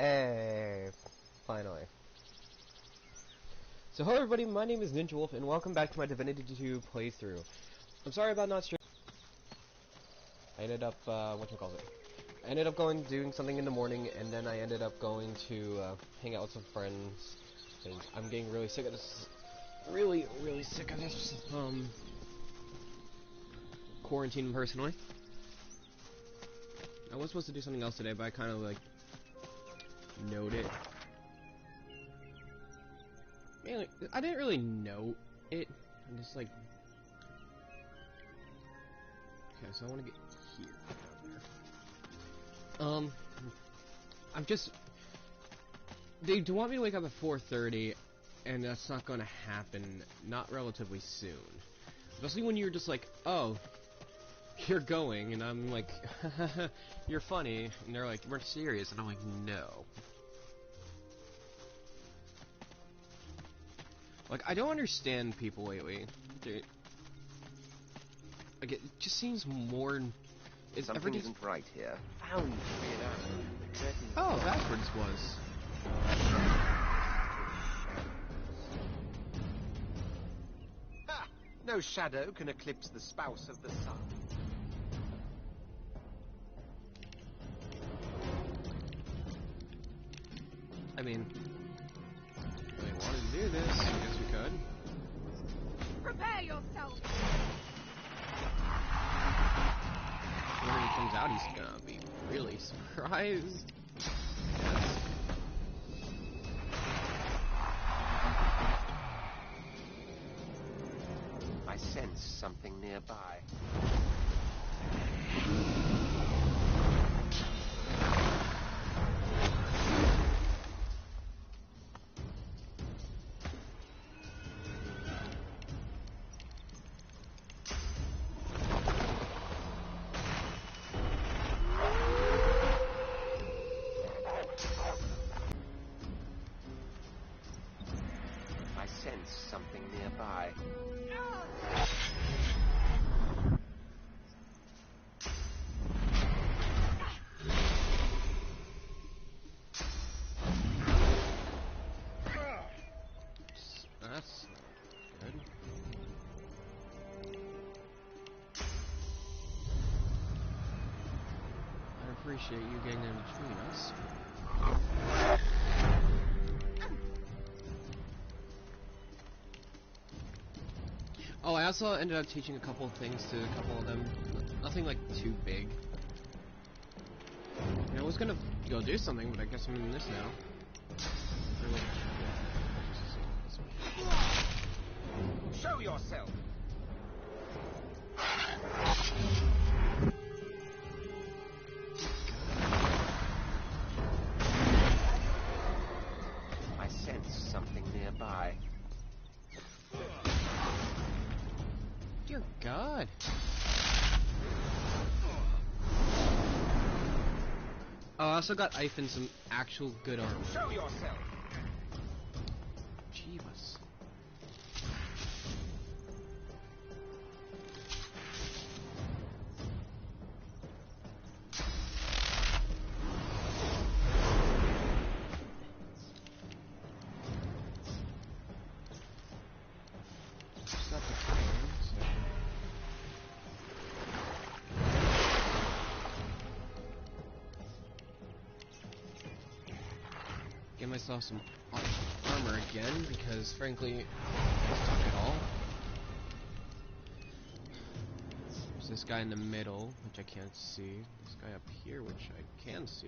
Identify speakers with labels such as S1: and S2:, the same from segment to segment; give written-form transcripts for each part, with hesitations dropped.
S1: Hey, finally. So hello everybody, my name is Ninja Wolf, and welcome back to my Divinity 2 playthrough. I'm sorry about not streaming. I ended up, I ended up doing something in the morning, and then I ended up going to, hang out with some friends, because I'm getting really sick of this, really sick of this, quarantine personally. I was supposed to do something else today, but I kind of, note it. Man, I didn't really note it. I'm just like... Okay, so I want to get here. I'm just... They do want me to wake up at 4:30, and that's not going to happen, not relatively soon. Especially when you're just like, oh, you're going, and I'm like, you're funny, and they're like, we're serious, and I'm like, no. Like, I don't understand people lately. Like, it just seems more...
S2: Something isn't right here. Found to be an arrow.
S1: Oh, that's what this was.
S2: Ha! No shadow can eclipse the spouse of the sun.
S1: I mean, if they wanted to do this, I guess we could.
S3: Prepare yourself!
S1: When he comes out, he's gonna be really surprised. Yes.
S2: I sense something nearby. I sense something nearby.
S1: That's good. I appreciate you getting in between us. Oh, I also ended up teaching a couple of things to a couple of them. Nothing like too big. And I was gonna go do something, but I guess I'm in this now.
S2: Show yourself! I sense something nearby.
S1: Dear God. Oh, I also got Ifen some actual good armor.
S2: Show yourself!
S1: Jeebus. It's not the time, so... Get myself some armor again, because frankly, I suck at all. There's this guy in the middle, which I can't see. This guy up here, which I can see.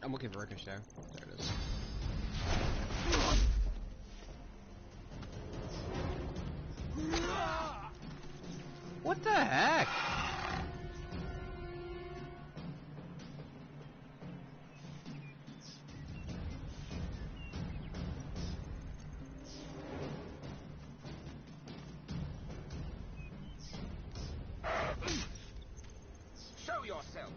S1: I'm looking for Ricochet. There it is. What the heck?
S2: Show yourself!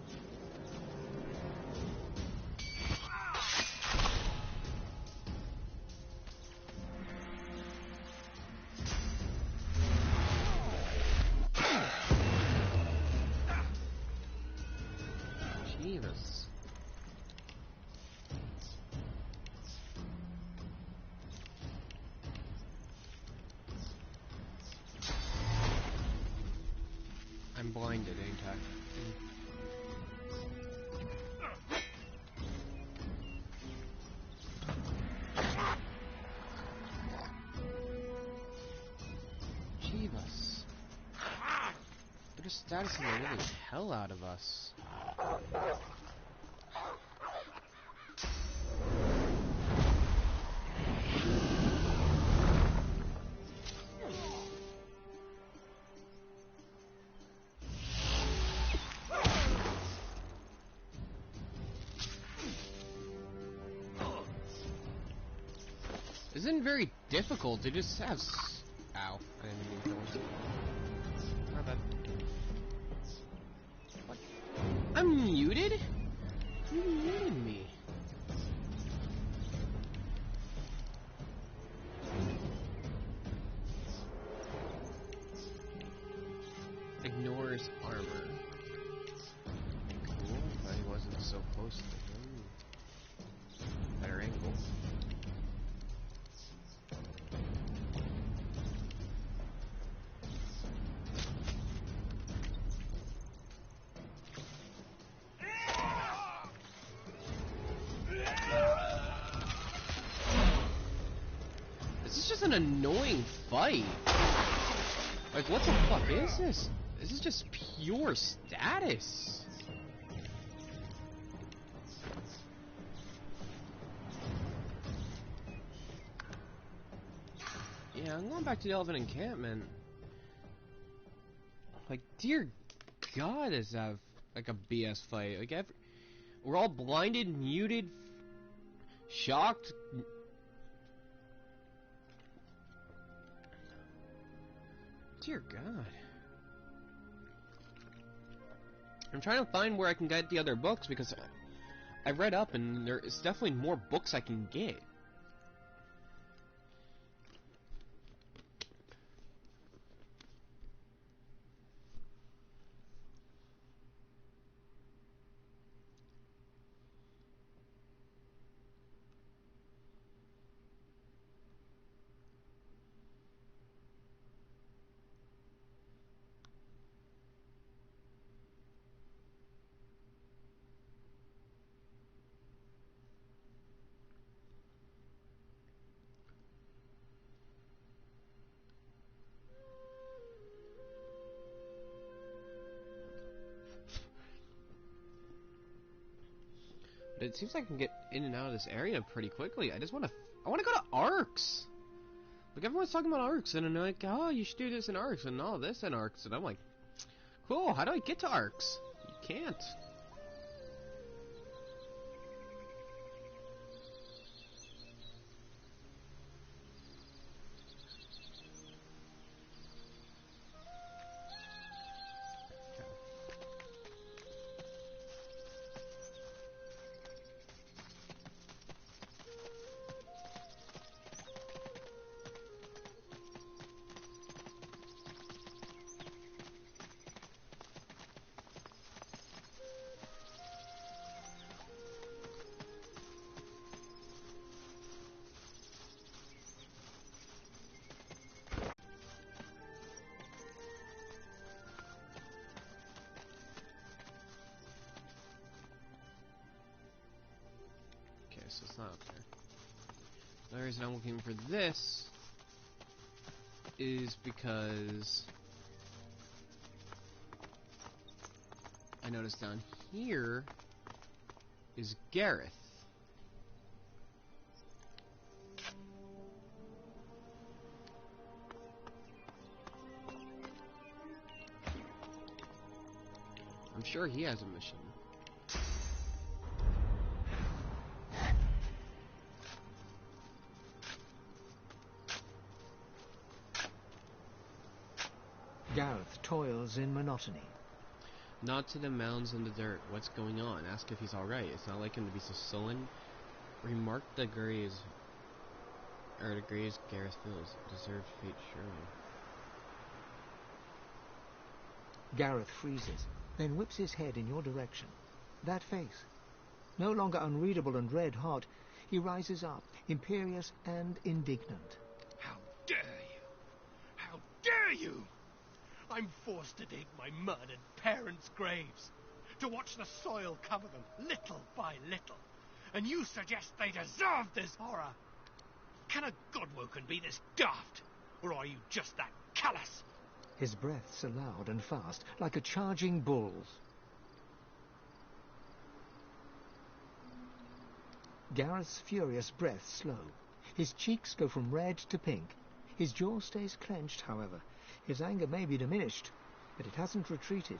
S1: Jeeves. I'm blinded, ain't I? Jeeves. They're just statusing the living hell out of us. Isn't very difficult. It just has. Ow! I didn't mean to kill him. My bad. What? I'm muted? You muted me. Ignores armor. Cool. Thought he wasn't so close to him. Better angle. This is just an annoying fight. Like, what the fuck is this? This is just pure status. Yeah, I'm going back to the Elven encampment. Like, dear God, does that have, like, a BS fight? Like, we're all blinded, muted, shocked. Dear God. I'm trying to find where I can get the other books, because I read up and there is definitely more books I can get. It seems like I can get in and out of this area pretty quickly. I want to go to Arcs. Like, everyone's talking about Arcs, and they're like, oh, you should do this in Arcs, and all this in Arcs, and I'm like, cool, how do I get to Arcs? You can't. So it's not up there. The reason I'm looking for this is because I noticed down here is Gareth. I'm sure he has a mission.
S4: Gareth toils in monotony.
S1: Nod to the mounds and the dirt. What's going on? Ask if he's alright. It's not like him to be so sullen. Remark the graves. Or the graves Gareth feels. Deserved fate, surely.
S4: Gareth freezes, then whips his head in your direction. That face. No longer unreadable and red-hot, he rises up, imperious and indignant.
S5: How dare you! How dare you! I'm forced to dig my murdered parents' graves, to watch the soil cover them little by little, and you suggest they deserve this horror! Can a godwoken be this daft, or are you just that callous?
S4: His breaths are loud and fast, like a charging bull's. Gareth's furious breath slow. His cheeks go from red to pink. His jaw stays clenched, however. His anger may be diminished, but it hasn't retreated.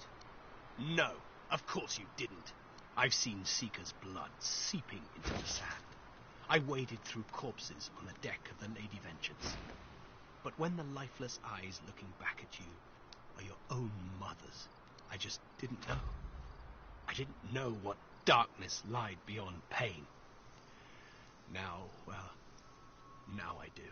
S5: No, of course you didn't. I've seen Seeker's blood seeping into the sand. I waded through corpses on the deck of the Lady Vengeance. But when the lifeless eyes looking back at you are your own mother's, I just didn't know. I didn't know what darkness lied beyond pain. Now, well, now I do.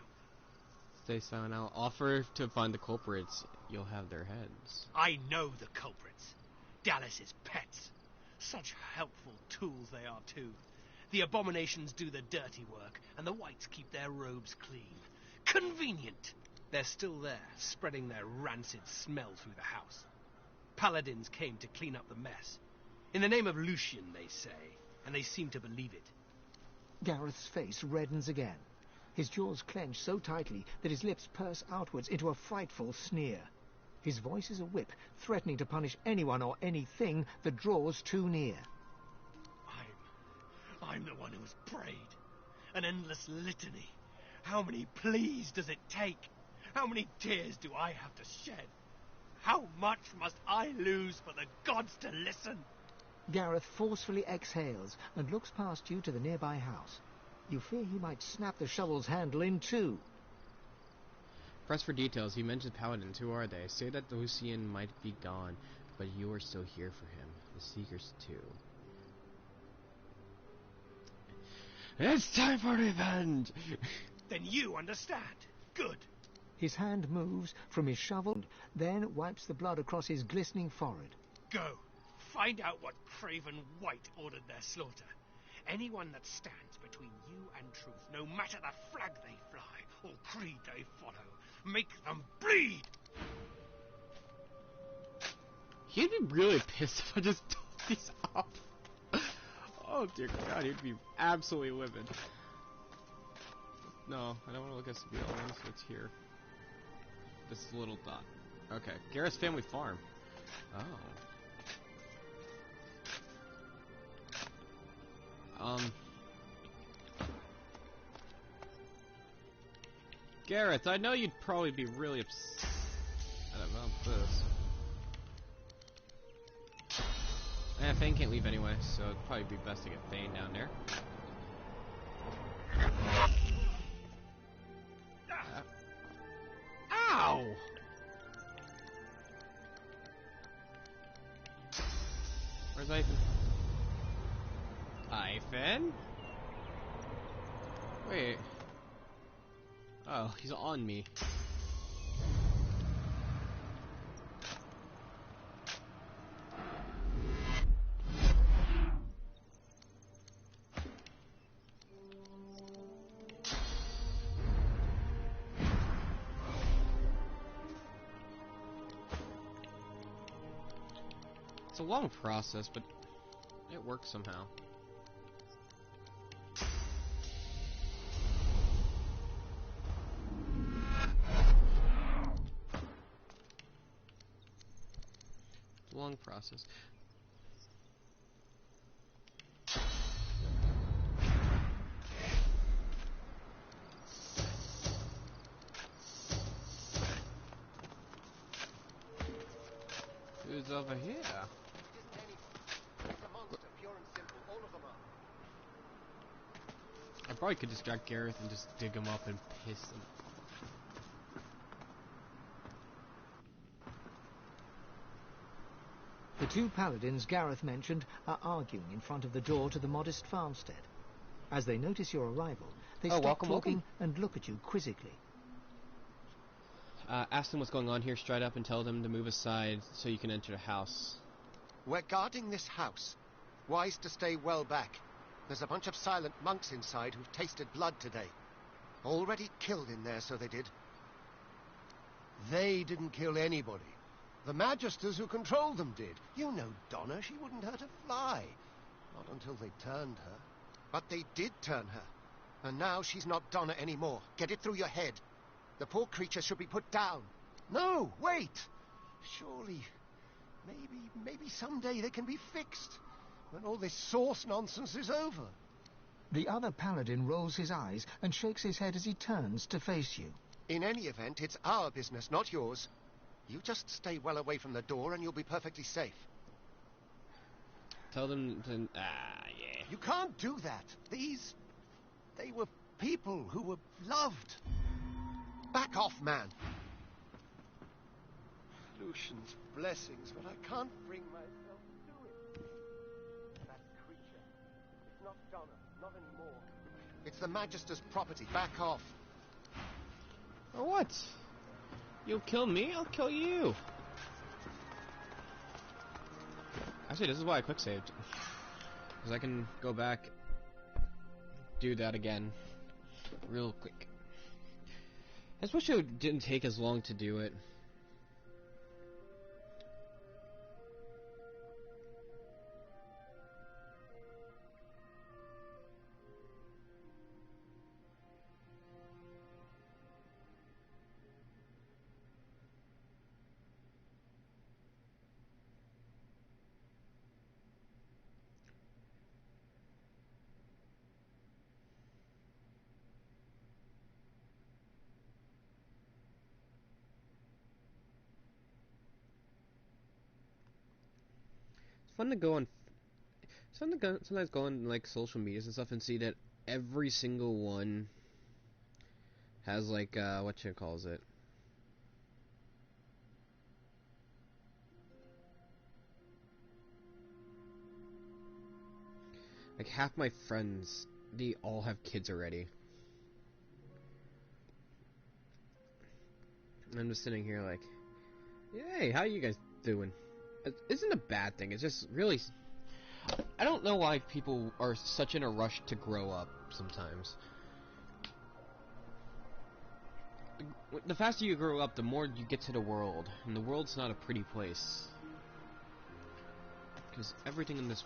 S1: Stay silent. I'll offer to find the culprits. You'll have their heads.
S5: I know the culprits. Dallas's pets. Such helpful tools they are, too. The abominations do the dirty work, and the whites keep their robes clean. Convenient! They're still there, spreading their rancid smell through the house. Paladins came to clean up the mess. In the name of Lucian, they say, and they seem to believe it.
S4: Gareth's face reddens again. His jaws clench so tightly that his lips purse outwards into a frightful sneer. His voice is a whip, threatening to punish anyone or anything that draws too near.
S5: I'm the one who's prayed. An endless litany. How many pleas does it take? How many tears do I have to shed? How much must I lose for the gods to listen?
S4: Gareth forcefully exhales and looks past you to the nearby house. You fear he might snap the shovel's handle in two.
S1: Press for details. He mentioned paladins. Who are they? Say that Lucian might be gone, but you are still here for him. The Seekers too. It's time for revenge!
S5: Then you understand. Good.
S4: His hand moves from his shovel, then wipes the blood across his glistening forehead.
S5: Go. Find out what craven white ordered their slaughter. Anyone that stands between you and truth, no matter the flag they fly or creed they follow, make them bleed!
S1: He'd be really pissed if I just took these off. Oh dear God, he'd be absolutely livid. No, I don't want to look at civilians. It's here. This little dot. Okay, Gareth's family farm. Oh. Gareth, I know you'd probably be really upset about this. Thane can't leave anyway, so it'd probably be best to get Thane down there. Ow! Where's Ivan? Ivan? Wait. Oh, he's on me. It's a long process, but it works somehow. It's a long process. Who's over here? I probably could distract Gareth and just dig him up and piss him.
S4: The two paladins Gareth mentioned are arguing in front of the door to the modest farmstead. As they notice your arrival, they stop
S1: welcome,
S4: talking and look at you quizzically.
S1: Ask them what's going on here, straight up, and tell them to move aside so you can enter the house.
S2: We're guarding this house. Wise to stay well back. There's a bunch of silent monks inside who've tasted blood today. Already killed in there, so they did. They didn't kill anybody. The Magisters who controlled them did. You know Donna, she wouldn't hurt a fly. Not until they turned her. But they did turn her. And now she's not Donna anymore. Get it through your head. The poor creature should be put down. No, wait! Surely, maybe someday they can be fixed. When all this source nonsense is over.
S4: The other paladin rolls his eyes and shakes his head as he turns to face you.
S2: In any event, it's our business, not yours. You just stay well away from the door and you'll be perfectly safe.
S1: Tell them to... yeah.
S2: You can't do that. They were people who were loved. Back off, man. Lucian's blessings, but I can't bring myself to do it. That creature. It's not Donna, not anymore. It's the Magister's property. Back off.
S1: Or what? You'll kill me, I'll kill you. Actually, this is why I quick saved. Because I can go back, do that again, real quick. I just wish it didn't take as long to do it. Fun to go on. It's fun to go, sometimes go on like social medias and stuff and see that every single one has like what you calls it. Like half my friends, they all have kids already. And I'm just sitting here like, hey, how you guys doing? It isn't a bad thing. It's just really... I don't know why people are such in a rush to grow up sometimes. The faster you grow up, the more you get to the world. And the world's not a pretty place. Because everything in this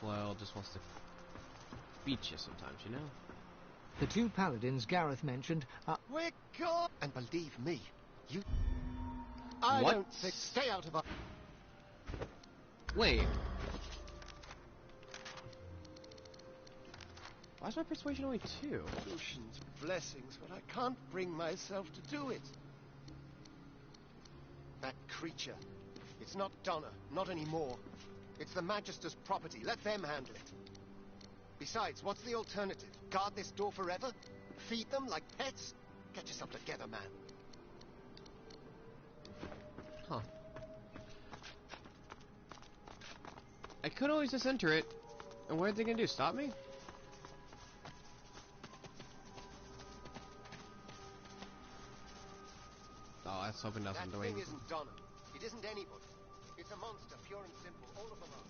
S1: world just wants to beat you sometimes, you know?
S4: The two paladins Gareth mentioned are...
S2: We're gone! And believe me, you... I
S1: What?
S2: don't think... Stay out of our...
S1: Wait. Why is my persuasion only 2?
S2: Lucian's blessings, but I can't bring myself to do it. That creature. It's not Donna, not anymore. It's the Magister's property. Let them handle it. Besides, what's the alternative? Guard this door forever? Feed them like pets? Get yourself together, man.
S1: Huh. I could always just enter it. And what are they gonna do? Stop me? Oh, let's hoping nothing.
S2: That thing isn't Donna. It isn't anybody. It's a monster, pure and simple. All of them are.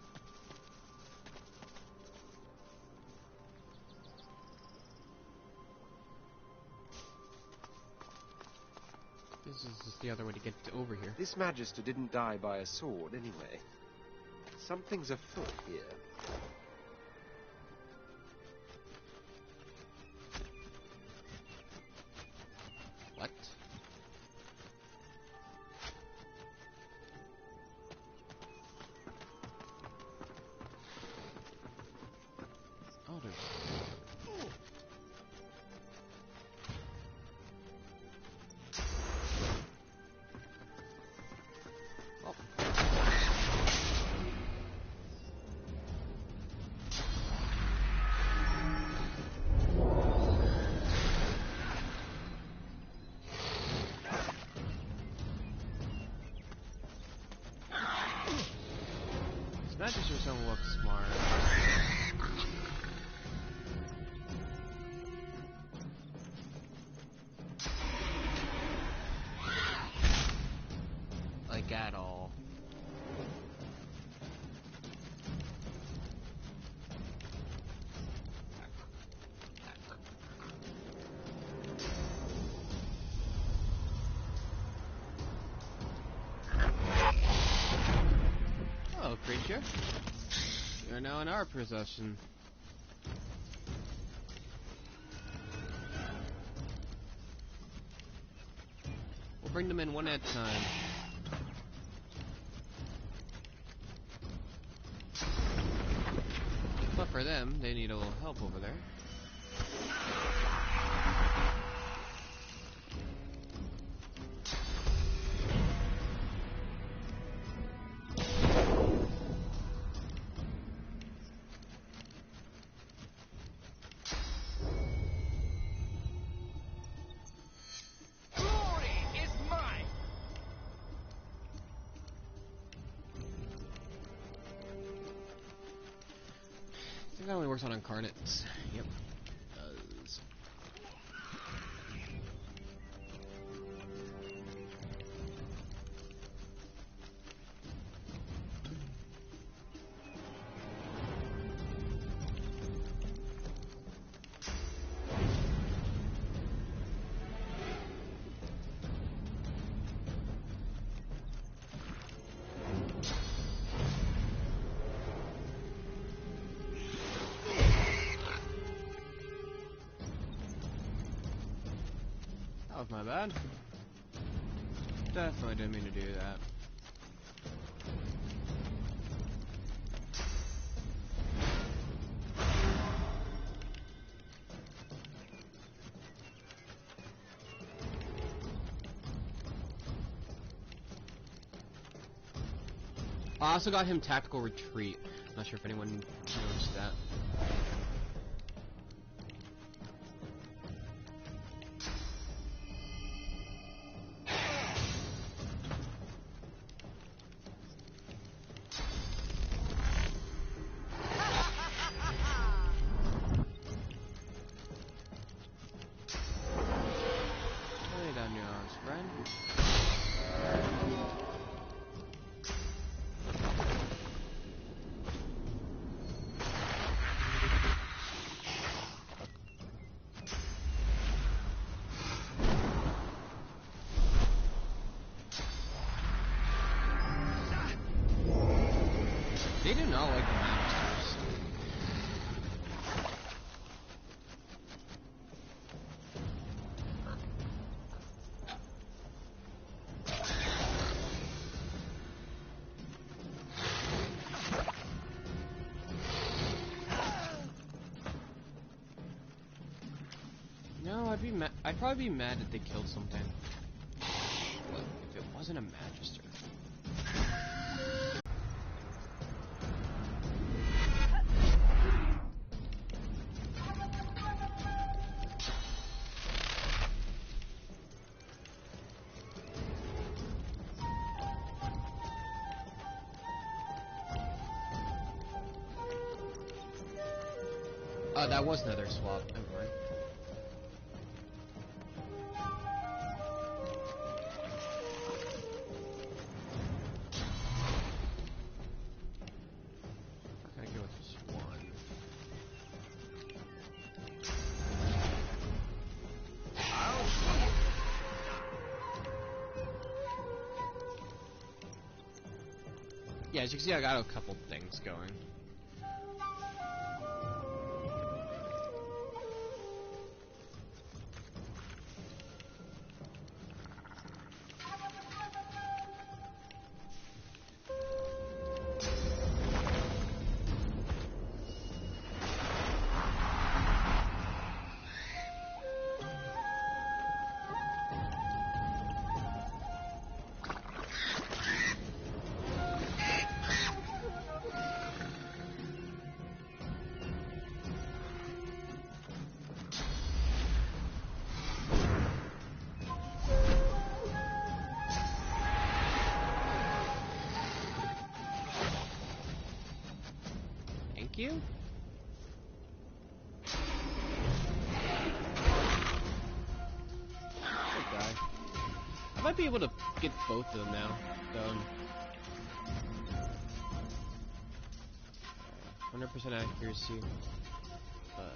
S1: This is just the other way to get over here.
S6: This Magister didn't die by a sword, anyway. Something's afoot here.
S1: What? Oh, there's... Oh. This Magister doesn't look smart. Like at all. creature. You are now in our possession. We'll bring them in one at a time. But for them, they need a little help over there. That only works on incarnates. Yep. Does. That was my bad. Definitely didn't mean to do that. I also got him tactical retreat. Not sure if anyone noticed that. Lay down your arms, friend. They do not like the Magisters. No, I'd probably be mad if they killed something. If it wasn't a Magister. Oh, that was another swap. Never mind. We're gonna go with this one. Yeah, as you can see, I got a couple things going. Thank you. Good guy. I might be able to get both of them now done. 100% accuracy, but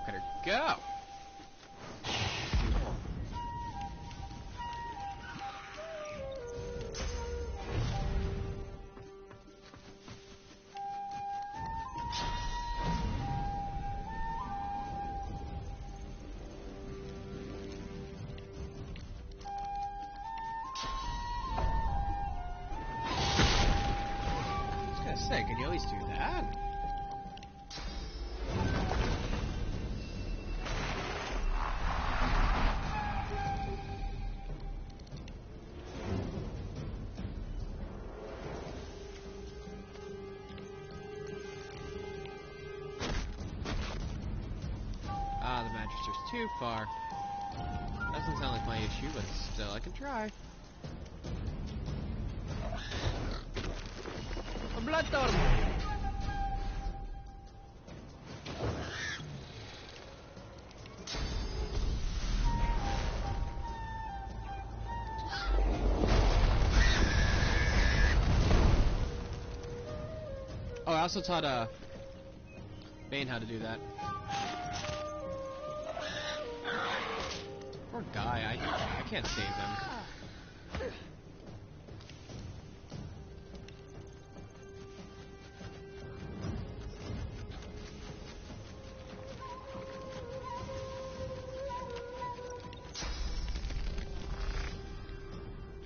S1: Better go. Can you at least do that? Ah, the Magister's too far. Doesn't sound like my issue, but still, I can try. A blood storm! Oh, I also taught Bane how to do that. Poor guy, I can't save him.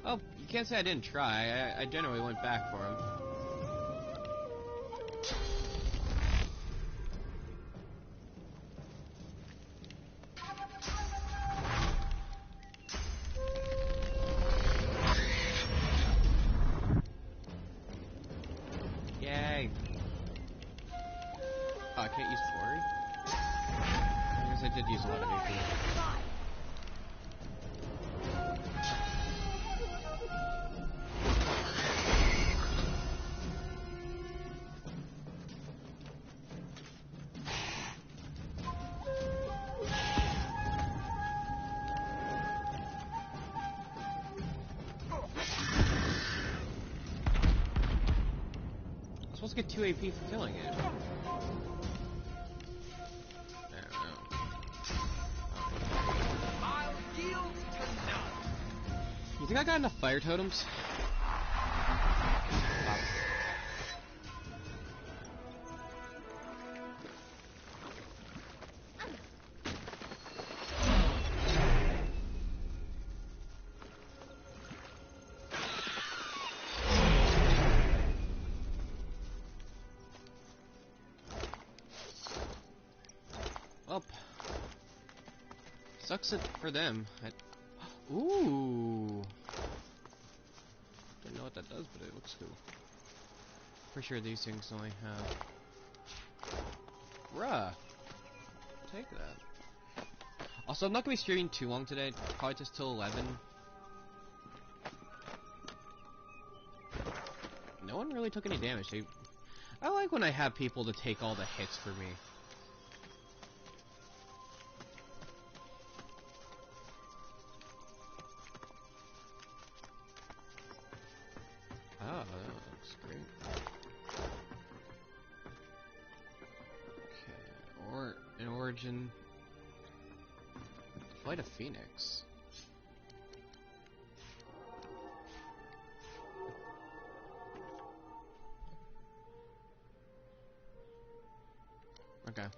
S1: Oh, you can't say I didn't try. I generally went back for him. Yay. Oh, I can't use Flurry? I guess I did use a lot of AP. I'm supposed to get 2 AP for killing it. I don't know.
S5: I'll yield to none.
S1: You think I got enough fire totems? Up. Sucks it for them. Ooh. Don't know what that does, but it looks cool. Pretty sure these things only have. Bruh. Take that. Also, I'm not gonna be streaming too long today. Probably just till 11. No one really took any damage. I like when I have people to take all the hits for me. Oh, that looks great. Okay, or an origin. Flight of Phoenix. Okay.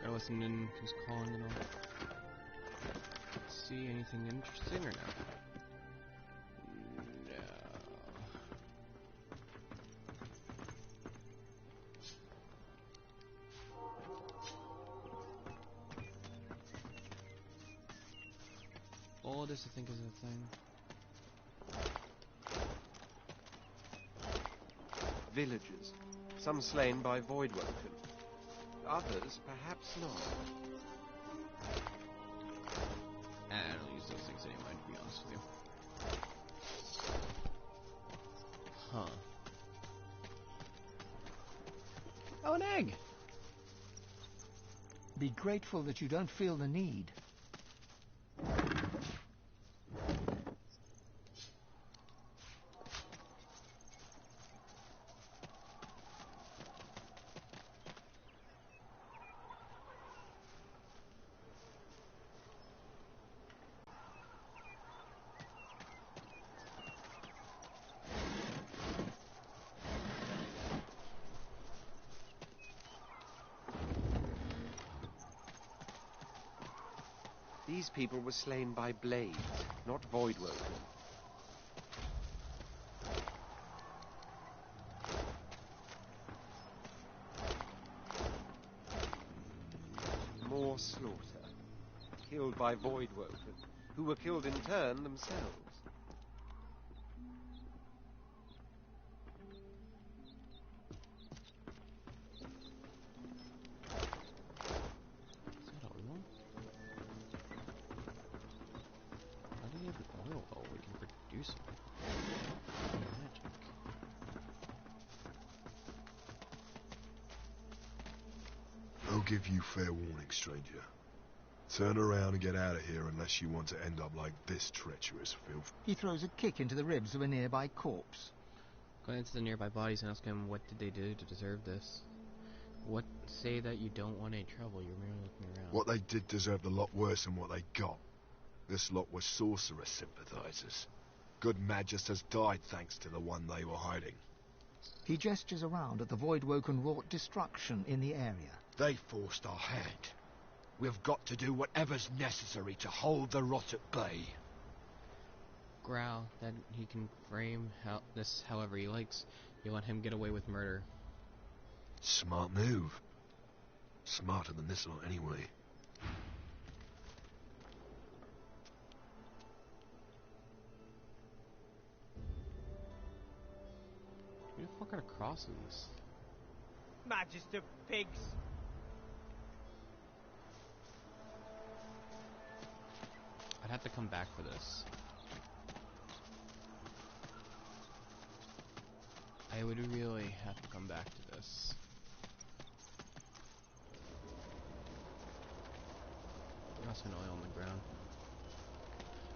S1: Gotta listen in who's calling and all. See anything interesting or no? No. All this I think is a thing.
S6: Villagers, some slain by Voidwoken. Others, perhaps not.
S1: I don't use those things anyway, to be honest with you. Huh. Oh, an egg!
S4: Be grateful that you don't feel the need.
S6: These people were slain by blades, not voidwoken. More slaughter. Killed by voidwoken, who were killed in turn themselves.
S1: Is that oil? How do you have an oil well? We can produce it. Magic.
S7: I'll give you fair warning, stranger. Turn around and get out of here unless you want to end up like this treacherous filth.
S4: He throws a kick into the ribs of a nearby corpse.
S1: Go into the nearby bodies and ask him what did they do to deserve this. What say that you don't want any trouble, you're merely looking around.
S7: What they did deserved a lot worse than what they got. This lot were sorcerer sympathizers. Good Magisters died thanks to the one they were hiding.
S4: He gestures around at the Voidwoken wrought destruction in the area.
S2: They forced our hand. We've got to do whatever's necessary to hold the rot at bay.
S1: Growl that he can frame this however he likes. You let him get away with murder.
S7: Smart move. Smarter than this lot anyway.
S1: Who the fuck are the crosses?
S8: Magister pigs.
S1: I'd have to come back for this. I would really have to come back to this. That's an oil on the ground.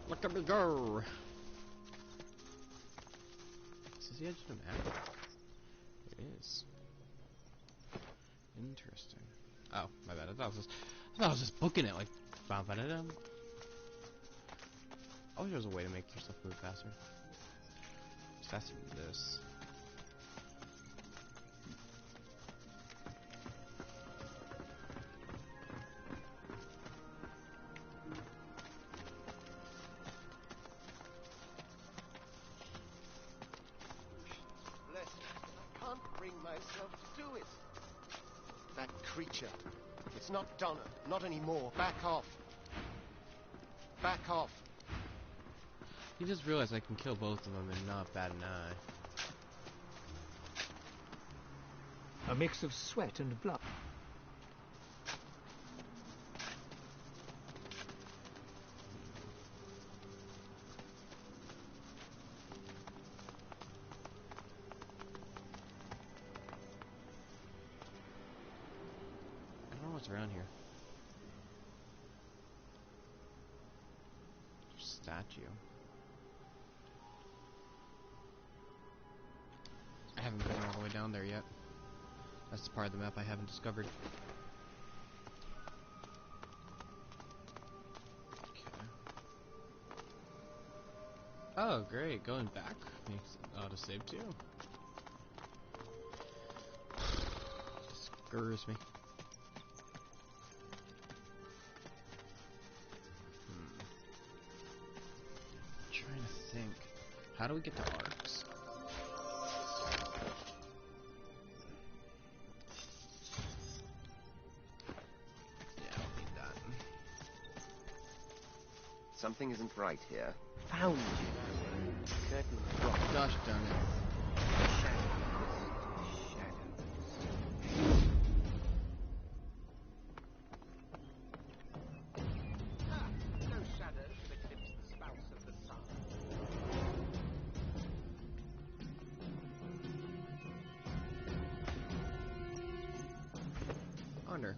S1: Look at me go! Is this the edge of the map? It is. Interesting. Oh, my bad. I thought I was just booking it like. Ba-ba-da-dum. I wish there was a way to make yourself move faster. Just faster than this.
S2: Bless me, I can't bring myself to do it. That creature. It's not Donna. Not anymore. Back off. Back off.
S1: You just realized I can kill both of them and not bat an eye.
S4: A mix of sweat and blood.
S1: I don't know what's around here. Statue. I haven't been all the way down there yet. That's the part of the map I haven't discovered. Okay. Oh, great. Going back makes autosave too. Scurs me. Trying to think. How do we get to arcs? Yeah, I don't need that.
S6: Something isn't right here. Found you. Curtain drop.
S1: Gosh darn it.
S8: No shadows to eclipse the spouse of the sun.
S1: Honor.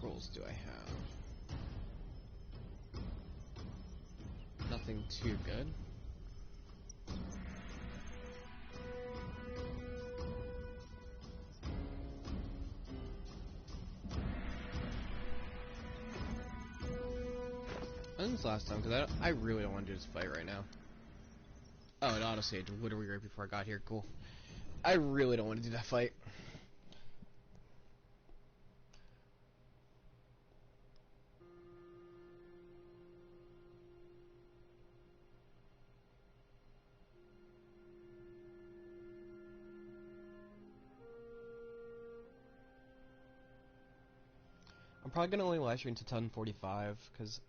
S1: scrolls do I have? Nothing too good. When's the last time? Because I really don't want to do this fight right now. Oh, it auto-saved literally right before I got here. Cool. I really don't want to do that fight. I'm probably gonna only live stream to 10:45 because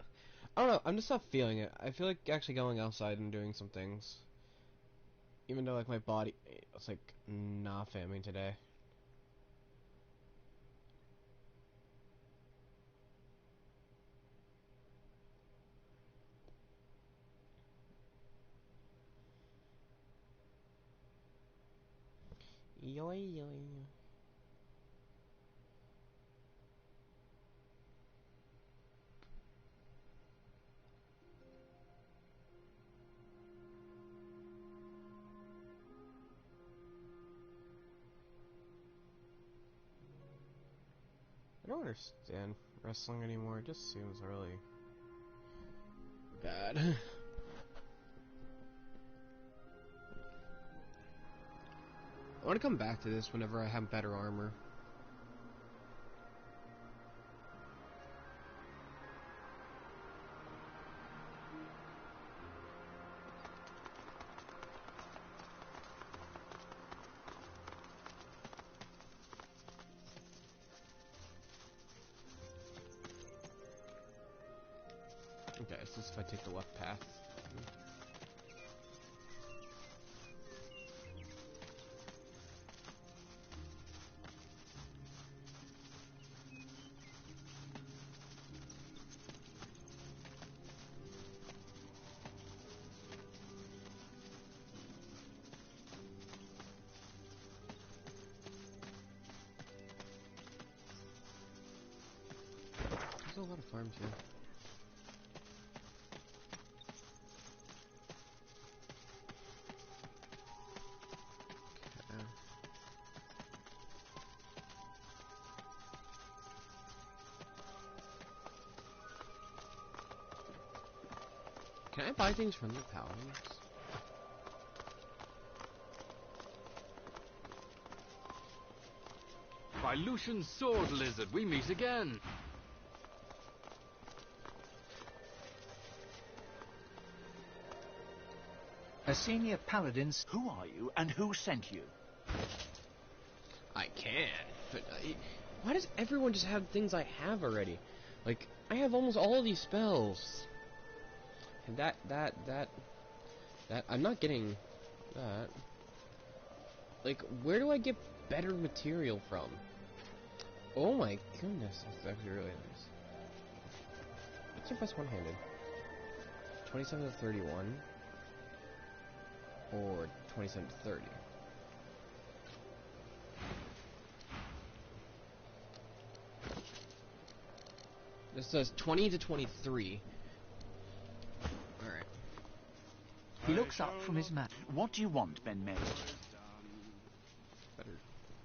S1: I don't know. I'm just not feeling it. I feel like actually going outside and doing some things, even though like my body, it's like not famming today. Yoy yoy. I don't understand wrestling anymore. It just seems really bad. I want to come back to this whenever I have better armor. Okay, so if I take the left path. There's a lot of farms here. Okay. Can I buy things from the paladins?
S9: By Lucian's sword, lizard, we meet again.
S4: A senior paladin's... Who are you and who sent you?
S1: I can, but why does everyone just have things I have already? Like, I have almost all of these spells. And that, I'm not getting that. Like, where do I get better material from? Oh my goodness, that's actually really nice. What's your best one-handed? 27 to 31? Or 27 to 30? This says 20 to 23. Alright.
S4: He looks up from his mat. What do you want, Ben May?
S1: Better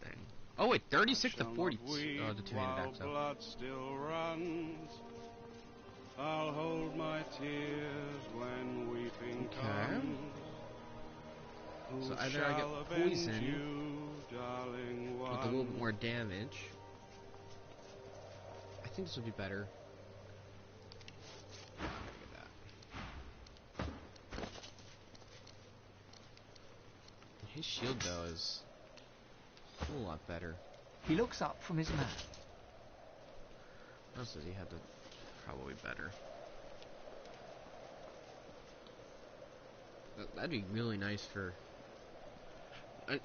S1: thing. Oh wait, 36 to 42. Oh, the two-handed axe.
S10: Blood still runs. I'll hold my tears when weeping comes.
S1: So either I get poison with a little bit more damage. I think this would be better. Look at that. His shield though is a whole lot better.
S4: He looks up from his mat.
S1: What else does he have to probably better? That'd be really nice for...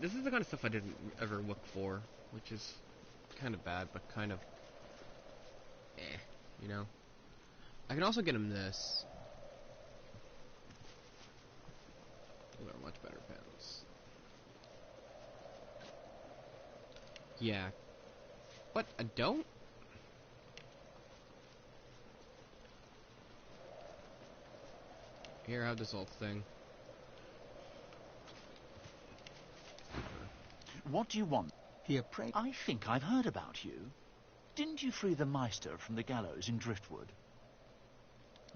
S1: this is the kind of stuff I didn't ever look for, which is kind of bad, but kind of you know? I can also get him this. Those are much better pens. Yeah. But I don't? Here, have this old thing.
S11: What do you want?
S4: He appraised.
S11: I think I've heard about you. Didn't you free the Meister from the gallows in Driftwood?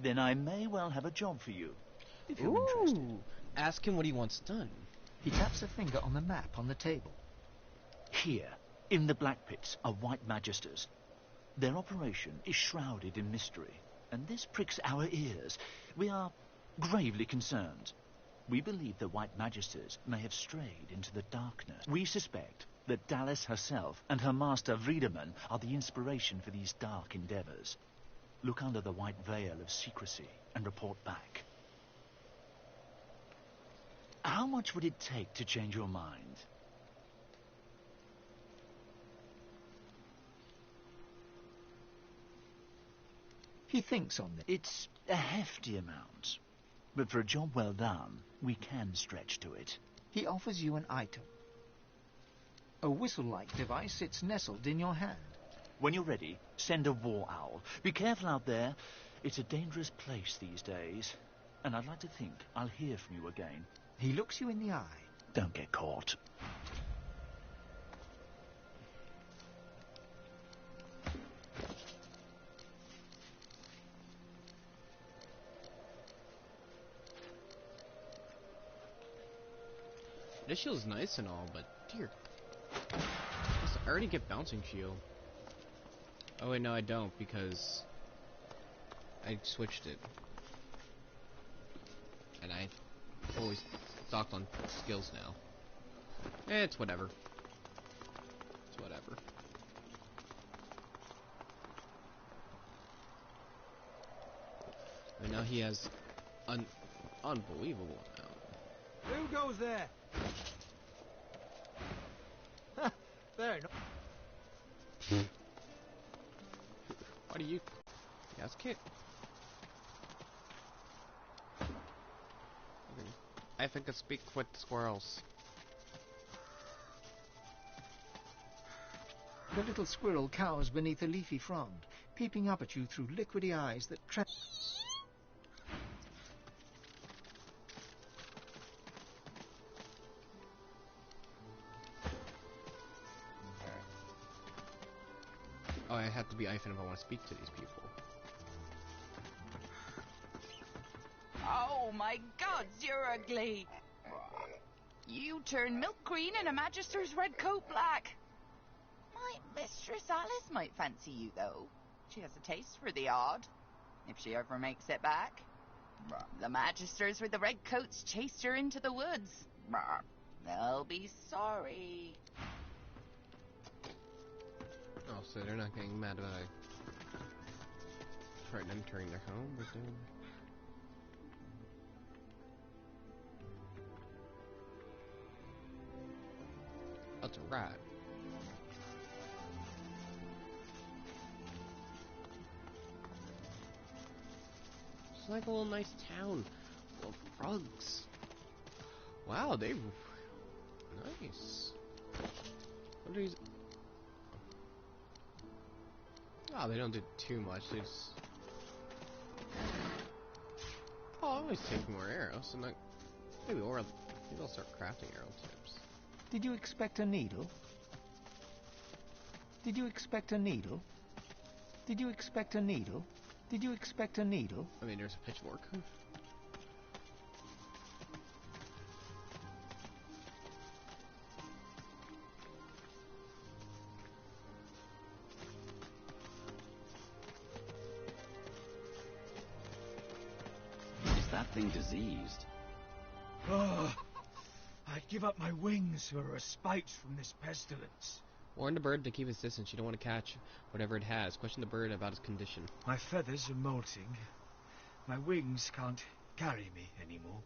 S11: Then I may well have a job for you, if you're interested.
S1: Ask him what he wants done.
S4: He taps a finger on the map on the table.
S11: Here, in the Black Pits, are White Magisters. Their operation is shrouded in mystery, and this pricks our ears. We are gravely concerned. We believe the White Magisters may have strayed into the darkness. We suspect that Dallas herself and her master Vriedemann are the inspiration for these dark endeavors. Look under the white veil of secrecy and report back. How much would it take to change your mind?
S4: He thinks on this.
S11: It's a hefty amount, but for a job well done, we can stretch to it.
S4: He offers you an item. A whistle-like device sits nestled in your hand.
S11: When you're ready, send a war owl. Be careful out there. It's a dangerous place these days, and I'd like to think I'll hear from you again.
S4: He looks you in the eye.
S11: Don't get caught.
S1: This shield's nice and all, but dear, I already get bouncing shield. Oh wait, no, I don't because I switched it, and I always stocked on skills now. It's whatever. It's whatever. And now he has unbelievable amount.
S8: Who goes there? Fair enough.
S1: What do you? Yes, kid. I think I speak with squirrels.
S4: The little squirrel cowers beneath a leafy frond, peeping up at you through liquidy eyes that
S1: Oh, I have to be Ivan if I want to speak to these people.
S3: Oh my gods, you're ugly. You turn milk green and a Magister's red coat black. My Mistress Alice might fancy you, though. She has a taste for the odd, if she ever makes it back. The Magisters with the red coats chased her into the woods. They'll be sorry.
S1: Oh, so they're not getting mad about entering their home, but they're... That's a rat. It's like a little nice town. Little frogs. Wow, they... Nice. What are these... Oh, they don't do too much. They just... Oh, I'm always taking more arrows, and like... Maybe I'll start crafting arrow tips.
S4: Did you expect a needle? Did you expect a needle? Did you expect a needle? Did you expect a needle?
S1: I mean, there's a pitchfork.
S9: Is that thing diseased?
S8: Oh, I'd give up my wings for a respite from this pestilence.
S1: Warn the bird to keep its distance. You don't want to catch whatever it has. Question the bird about its condition.
S8: My feathers are molting. My wings can't carry me anymore.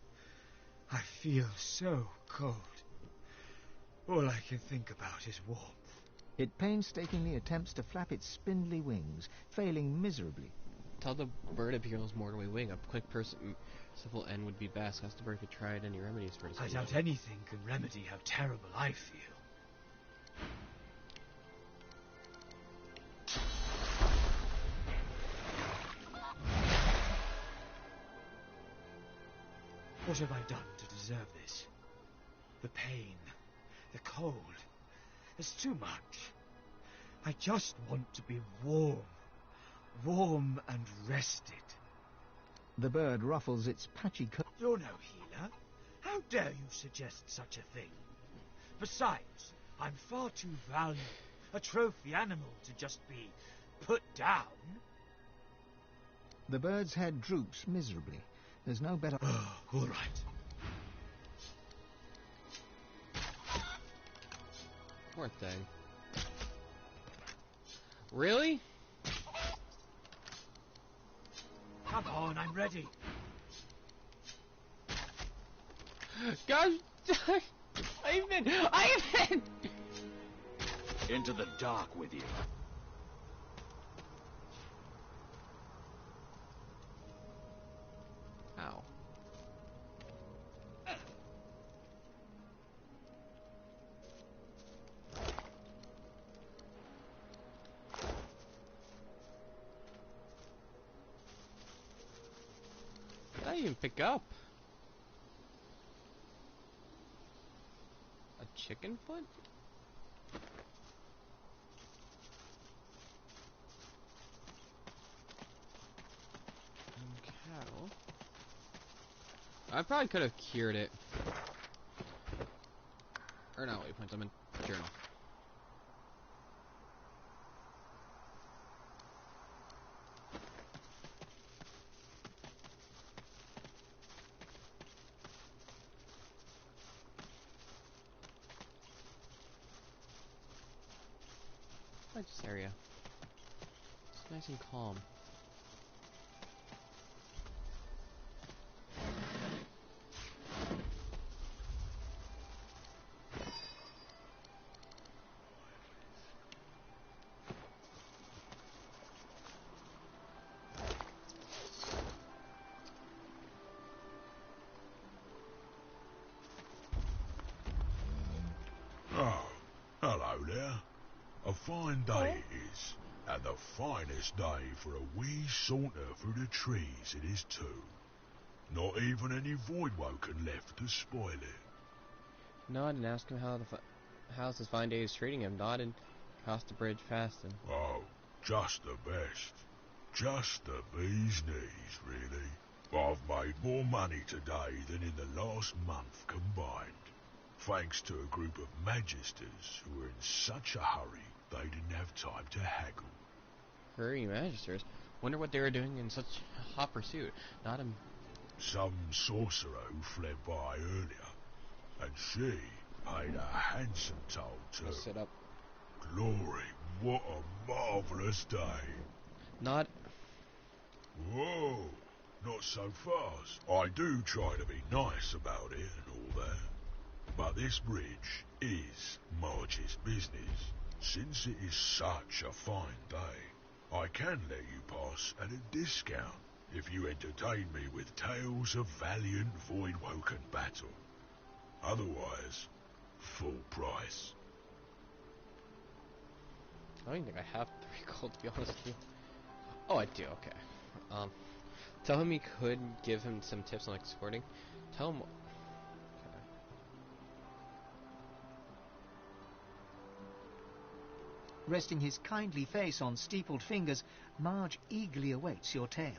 S8: I feel so cold. All I can think about is warmth.
S4: It painstakingly attempts to flap its spindly wings, failing miserably.
S1: Tell the bird if he goes mortally wing. A quick merciful end would be best. Ask the bird if he tried any remedies for his
S8: I
S1: condition.
S8: doubt anything can remedy how terrible I feel. What have I done to deserve this? The pain, the cold. It's too much. I just want to be warm. Warm and rested.
S4: The bird ruffles its patchy coat.
S8: You're no healer. How dare you suggest such a thing? Besides, I'm far too valuable, a trophy animal to just be put down.
S4: The bird's head droops miserably. There's no better...
S8: Oh, all right.
S1: Poor thing. Really?
S8: Come on, I'm ready.
S1: Gosh, Ivan!
S11: Into the dark with you.
S1: Ow. Did I even pick up? A chicken foot? Cow. I probably could have cured it. Or not waypoints, I'm in journal. I like this area. It's nice and calm.
S7: Oh, hello there. A fine day it is, and the finest day for a wee saunter through the trees it is too. Not even any voidwoken left to spoil it.
S1: Nod and ask him how's his fine day is treating him. Nod and cross the bridge fast and...
S7: Oh, just the best. Just the bee's knees, really. I've made more money today than in the last month combined, thanks to a group of magisters who were in such a hurry they didn't have time to haggle.
S1: Hurry, magisters. Wonder what they were doing in such hot pursuit. Not him.
S7: Some sorcerer who fled by earlier, and she paid a handsome toll too.
S1: Sit up.
S7: Glory, what a marvellous day.
S1: Not...
S7: Whoa, not so fast. I do try to be nice about it and all that. But this bridge is Marge's business. Since it is such a fine day, I can let you pass at a discount if you entertain me with tales of valiant voidwoken battle. Otherwise, full price.
S1: I don't think I have 3 gold, to be honest with you. Oh, I do, okay. Tell him he could give him some tips on exporting. Tell him... Okay.
S4: Resting his kindly face on steepled fingers, Marge eagerly awaits your tale.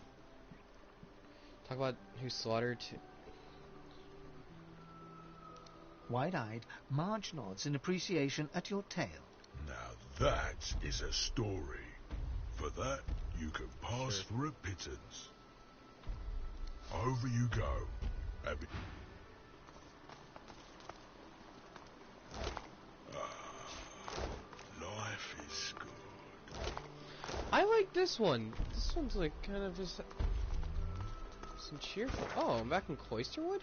S1: Talk about who slaughtered...
S4: Wide-eyed, Marge nods in appreciation at your tale.
S7: Now that is a story. For that, you can pass for a pittance. Over you go. Life is good.
S1: I like this one. This one's like kind of just... some cheerful... Oh, I'm back in Cloisterwood?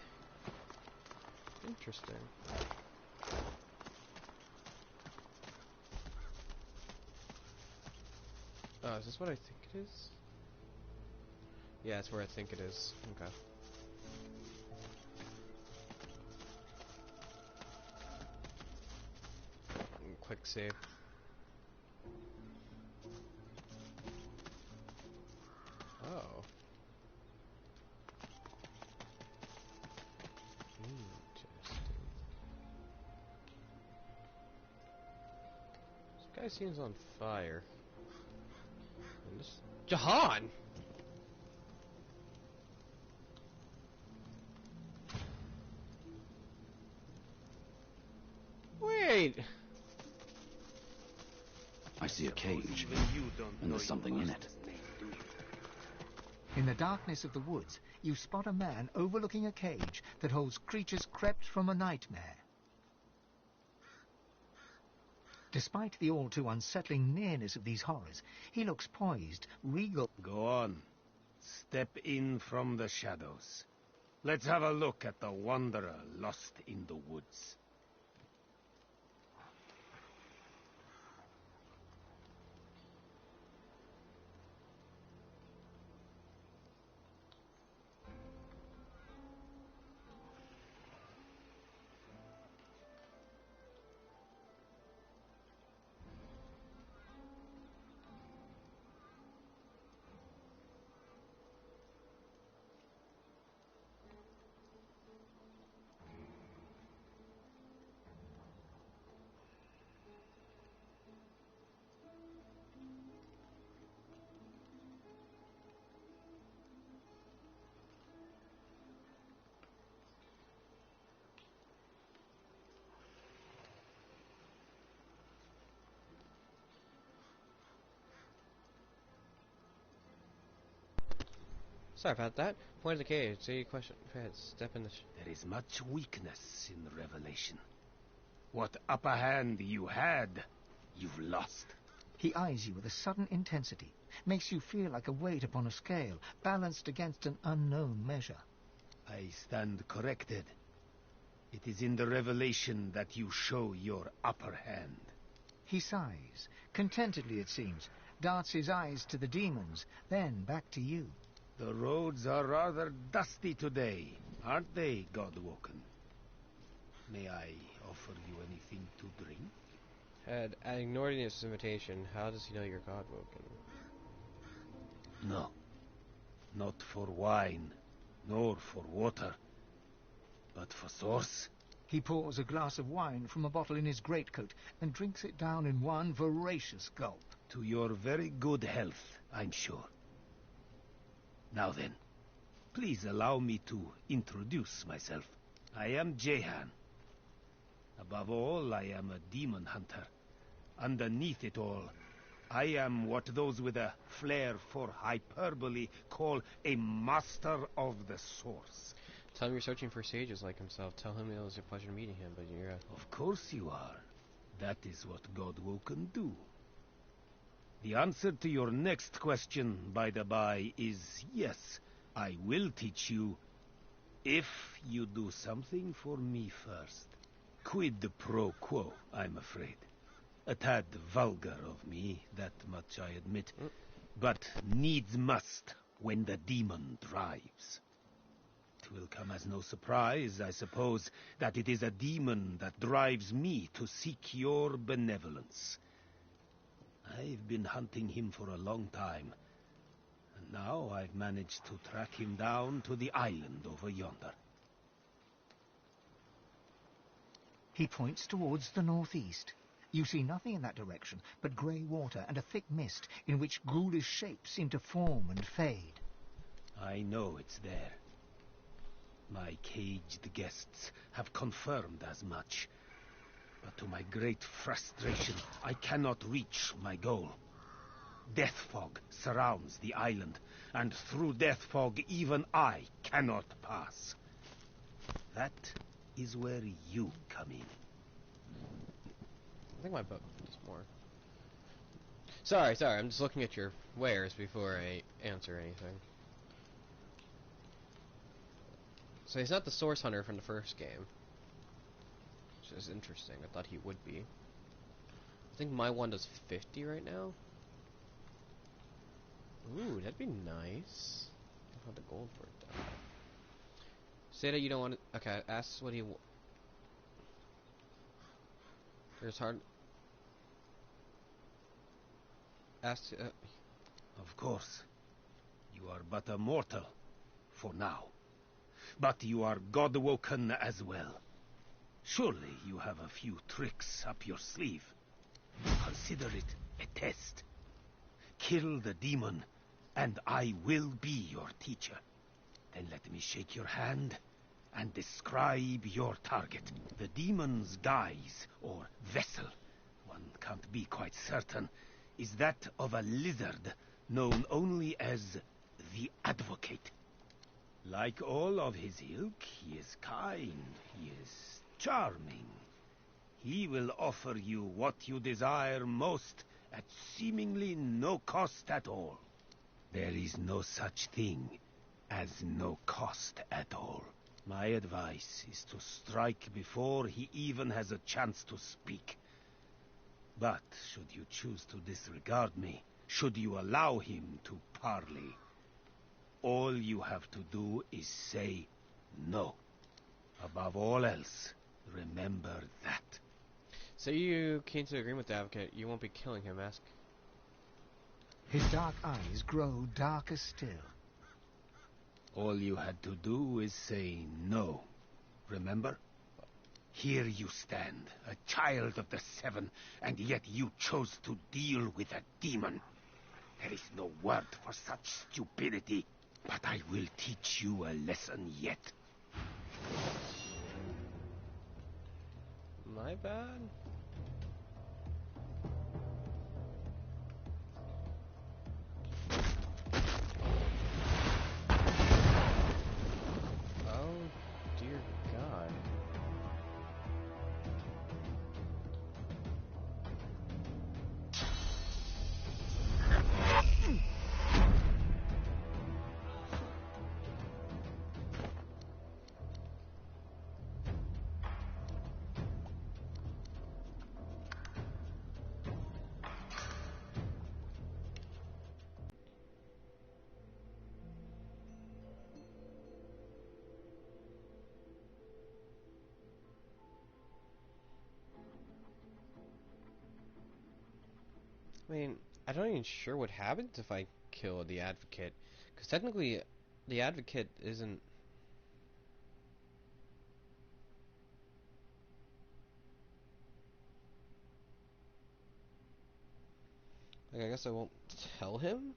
S1: Interesting. Oh, is this what I think it is? Yeah, it's where I think it is. Okay. Quick save. Oh. guy seems on fire. And this... Jahan! Wait!
S12: I see a cage, and there's something in it.
S4: In the darkness of the woods, you spot a man overlooking a cage that holds creatures crept from a nightmare. Despite the all too unsettling nearness of these horrors, he looks poised, regal.
S13: Go on. Step in from the shadows. Let's have a look at the wanderer lost in the woods.
S1: Sorry about that. Point of the cage. See question. Go ahead. Step in the...
S13: There is much weakness in the revelation. What upper hand you had, you've lost.
S4: He eyes you with a sudden intensity, makes you feel like a weight upon a scale, balanced against an unknown measure.
S13: I stand corrected. It is in the revelation that you show your upper hand.
S4: He sighs, contentedly it seems, darts his eyes to the demons, then back to you.
S13: The roads are rather dusty today, aren't they, Godwoken? May I offer you anything to drink?
S1: Had ignored his invitation. How does he know you're Godwoken?
S13: No. Not for wine, nor for water, but for source.
S4: He pours a glass of wine from a bottle in his greatcoat and drinks it down in one voracious gulp.
S13: To your very good health, I'm sure. Now then, please allow me to introduce myself. I am Jehan. Above all, I am a demon hunter. Underneath it all, I am what those with a flair for hyperbole call a master of the source.
S1: Tell him you're searching for sages like himself. Tell him it was a pleasure meeting him, but you're...
S13: Of course you are. That is what Godwoken do. The answer to your next question, by the by, is yes. I will teach you, if you do something for me first. Quid pro quo, I'm afraid. A tad vulgar of me, that much I admit. But needs must when the demon drives. It will come as no surprise, I suppose, that it is a demon that drives me to seek your benevolence. I've been hunting him for a long time, and now I've managed to track him down to the island over yonder.
S4: He points towards the northeast. You see nothing in that direction but grey water and a thick mist in which ghoulish shapes seem to form and fade.
S13: I know it's there. My caged guests have confirmed as much. But to my great frustration, I cannot reach my goal. Death fog surrounds the island, and through death fog even I cannot pass. That is where you come in.
S1: I think my book is more... Sorry, I'm just looking at your wares before I answer anything. So he's not the source hunter from the first game. Which is interesting. I thought he would be. I think my one does 50 right now. Ooh, that'd be nice. I'll have the gold for it down. Say that you don't want to... Okay, ask what he... There's hard... Ask...
S13: Of course. You are but a mortal. For now. But you are Godwoken as well. Surely you have a few tricks up your sleeve. Consider it a test. Kill the demon, and I will be your teacher. Then let me shake your hand and describe your target. The demon's guise, or vessel, one can't be quite certain, is that of a lizard known only as the Advocate. Like all of his ilk, he is kind, he is charming. He will offer you what you desire most at seemingly no cost at all. There is no such thing as no cost at all. My advice is to strike before he even has a chance to speak. But should you choose to disregard me, should you allow him to parley, all you have to do is say no. Above all else, remember that.
S1: So you came to agreement with the Advocate. You won't be killing him, Ask.
S4: His dark eyes grow darker still.
S13: All you had to do is say no. Remember? Here you stand, a child of the Seven, and yet you chose to deal with a demon. There is no word for such stupidity, but I will teach you a lesson yet.
S1: My bad. Oh, dear God. I mean, I'm not even sure what happens if I kill the Advocate. Because technically, the Advocate isn't... Like, I guess I won't tell him?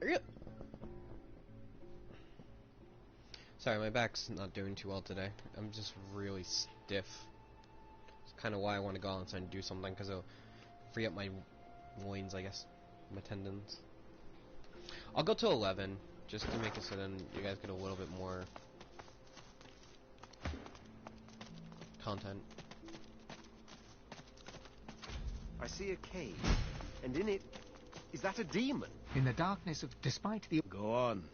S1: Okay. Sorry, my back's not doing too well today. I'm just really stiff. It's kind of why I want to go outside and do something, because it'll free up my loins, I guess. My tendons. I'll go to 11, just to make it so then you guys get a little bit more content.
S2: I see a cave, and in it, is that a demon?
S4: In the darkness of, despite the...
S13: Go on.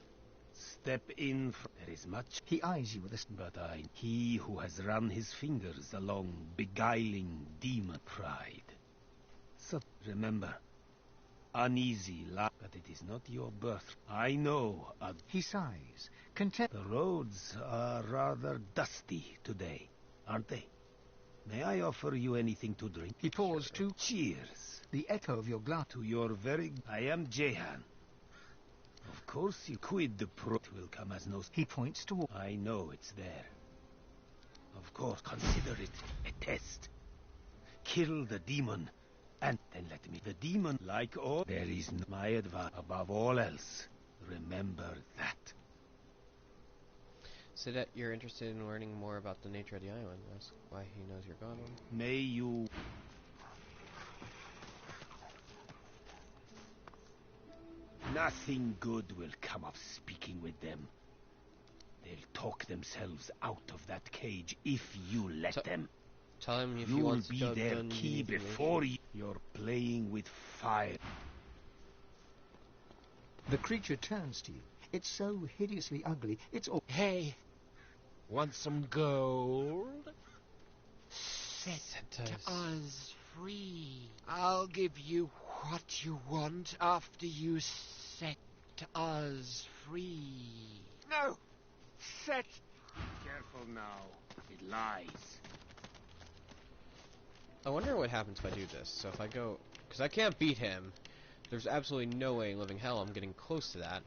S13: Step in. There is much.
S4: He eyes you with a...
S13: But he who has run his fingers along beguiling demon pride. So remember, uneasy life, but it is not your birth. I know.
S4: He sighs, content.
S13: The roads are rather dusty today, aren't they? May I offer you anything to drink?
S4: He pours two.
S13: Cheers.
S4: The echo of your glass.
S13: To your very... I am Jehan. Of course you quid the pro... It will come as no...
S4: He points toward...
S13: I know it's there. Of course, consider it a test. Kill the demon, and then let me... The demon, like all... There is no... My advice. Above all else, remember that.
S1: So that you're interested in learning more about the nature of the island. That's why he knows you're gone.
S13: May you... Nothing good will come of speaking with them. They'll talk themselves out of that cage if you let them.
S1: Tell him if
S13: you
S1: he
S13: will
S1: wants
S13: be
S1: to
S13: their key before you're playing with fire.
S4: The creature turns to you. It's so hideously ugly, it's all...
S13: Hey,
S6: Want some gold?
S14: Set us free. I'll give you what you want after you set us free.
S6: No! Set... Careful now. It lies.
S1: I wonder what happens if I do this. So if I go... Because I can't beat him. There's absolutely no way in living hell I'm getting close to that.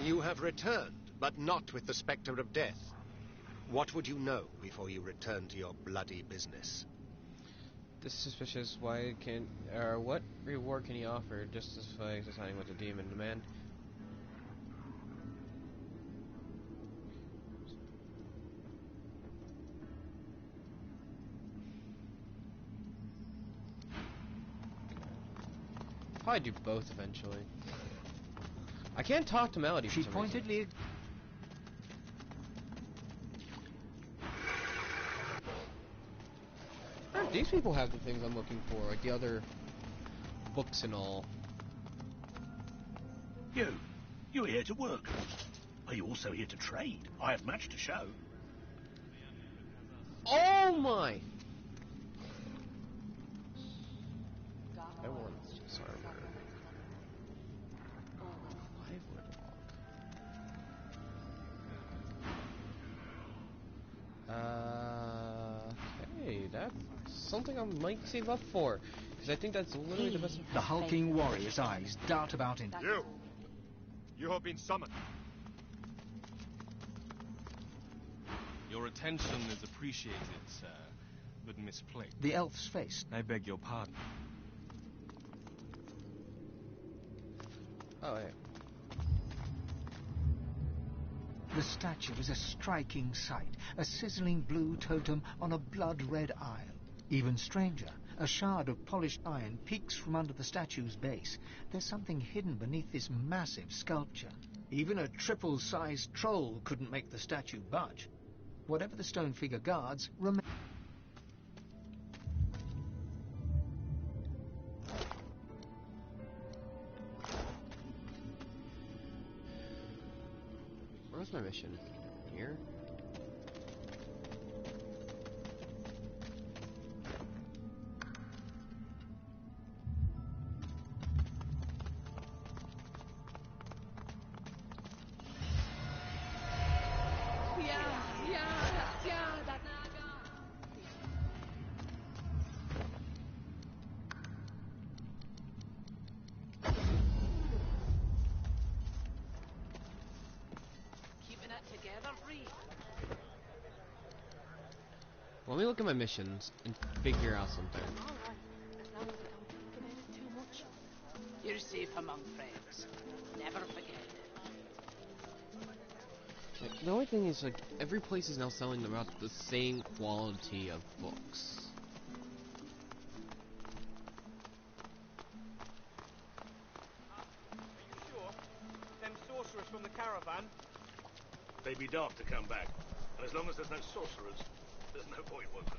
S2: You have returned, but not with the spectre of death. What would you know before you return to your bloody business?
S1: This is suspicious. Why can... what reward can he offer? Justify deciding what the demon demand? Probably do both eventually. I can't talk to Melody.
S4: She pointedly...
S1: These people have the things I'm looking for, like the other books and all.
S5: You're here to work. Are you also here to trade? I have much to show.
S1: Oh my! I want armor. 5 wood log. Okay, that's something I might save up for, because I think that's literally the best.
S4: The hulking warrior's eyes dart about in...
S6: You have been summoned.
S10: Your attention is appreciated, sir, but misplaced.
S4: The elf's face.
S10: I beg your pardon.
S1: Oh, yeah.
S4: The statue is a striking sight, a sizzling blue totem on a blood-red isle. Even stranger, a shard of polished iron peeks from under the statue's base. There's something hidden beneath this massive sculpture. Even a triple-sized troll couldn't make the statue budge. Whatever the stone figure guards, remains.
S1: Where's my mission? Here? Let me look at my missions and figure out something.
S3: You're safe among friends. Never forget it.
S1: The only thing is, like, every place is now selling about the same quality of books.
S6: Are you sure? Them sorcerers from the caravan?
S5: They'd be daft to come back. And as long as there's no sorcerers, there's no point working.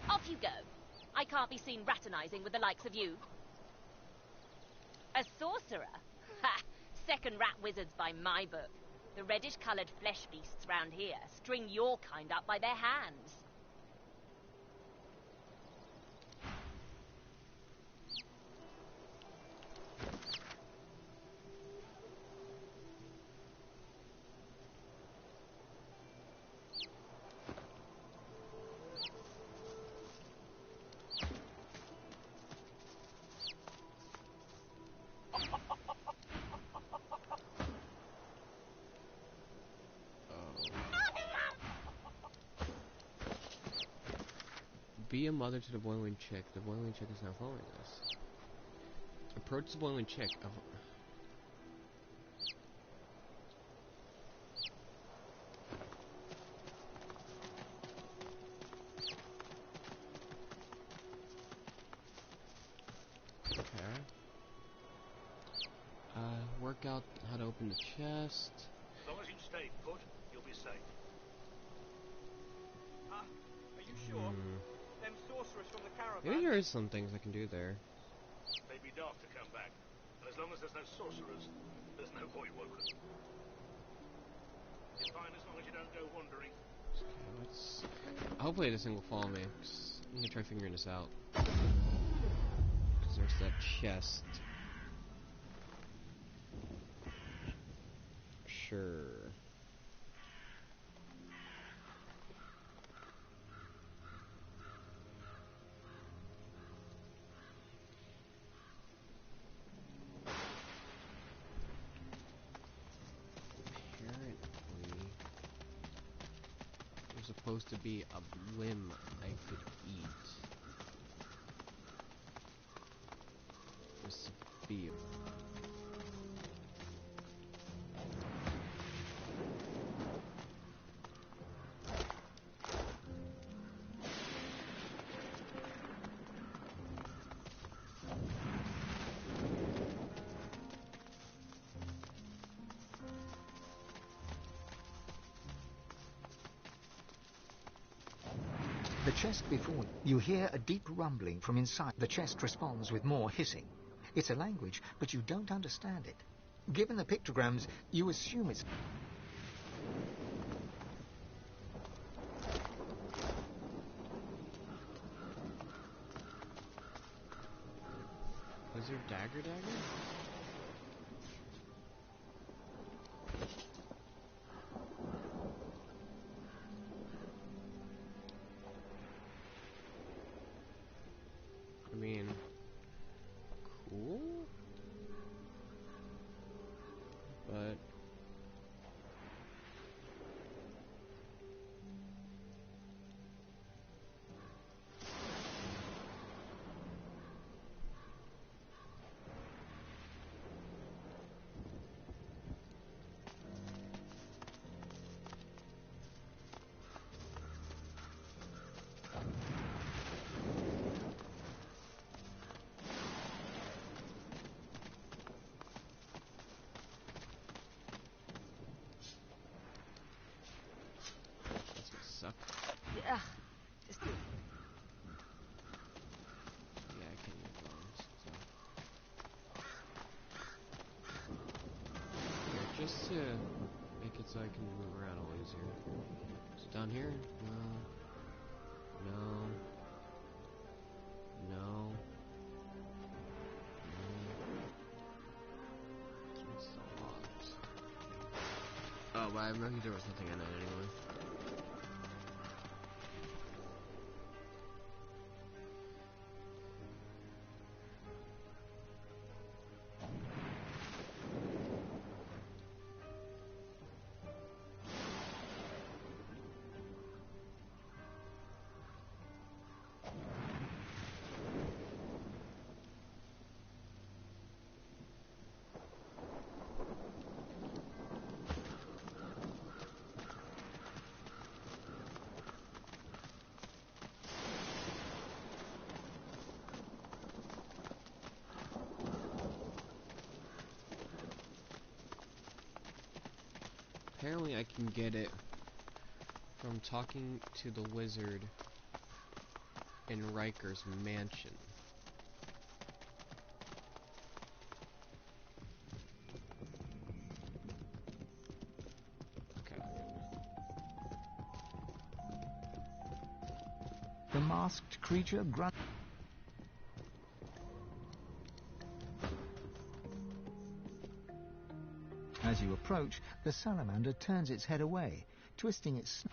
S15: Off you go. I can't be seen raternizing with the likes of you. A sorcerer? Ha! Second rat wizards by my book. The reddish-coloured flesh beasts round here string your kind up by their hands.
S1: Be a mother to the boiling chick. The boiling chick is now following us. Approach the boiling chick. Okay. Work out how to open the chest.
S16: As long as you stay put, you'll be safe. Are you sure? Them sorcerers from the caravan?
S1: Maybe there is some things I can do there.
S16: They'd be daft to come back. And as long as there's no sorcerers, there's no void woken. You're fine as long as you don't go wandering.
S1: Okay, hopefully this thing will follow me. I'm gonna try figuring this out. Because there's that chest. Sure. Apparently, there's supposed to be a limb I could eat. Just a few.
S4: The chest before you hear a deep rumbling from inside. The chest responds with more hissing. It's a language, but you don't understand it. Given the pictograms, you assume it's...
S1: Wizard dagger? I mean, cool, but suck.
S15: Yeah. Just do.
S1: Yeah, I can't move arms. So. Yeah, just to make it so I can move around a little easier. So down here? No. No. No. It's locked. Oh, but I remember there was nothing in it anyway. Apparently I can get it from talking to the wizard in Riker's mansion. Okay.
S4: The masked creature grunts. As you approach, the salamander turns its head away, twisting its...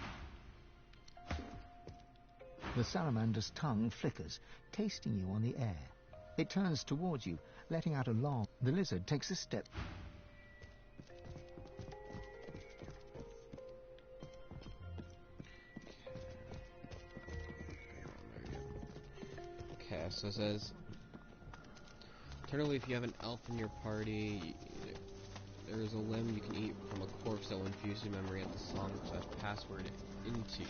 S4: The salamander's tongue flickers, tasting you on the air. It turns towards you, letting out a long... The lizard takes a step...
S1: Okay, so it says, alternatively, if you have an elf in your party, there is a limb you can eat from a corpse that will infuse your memory of the song/password into you.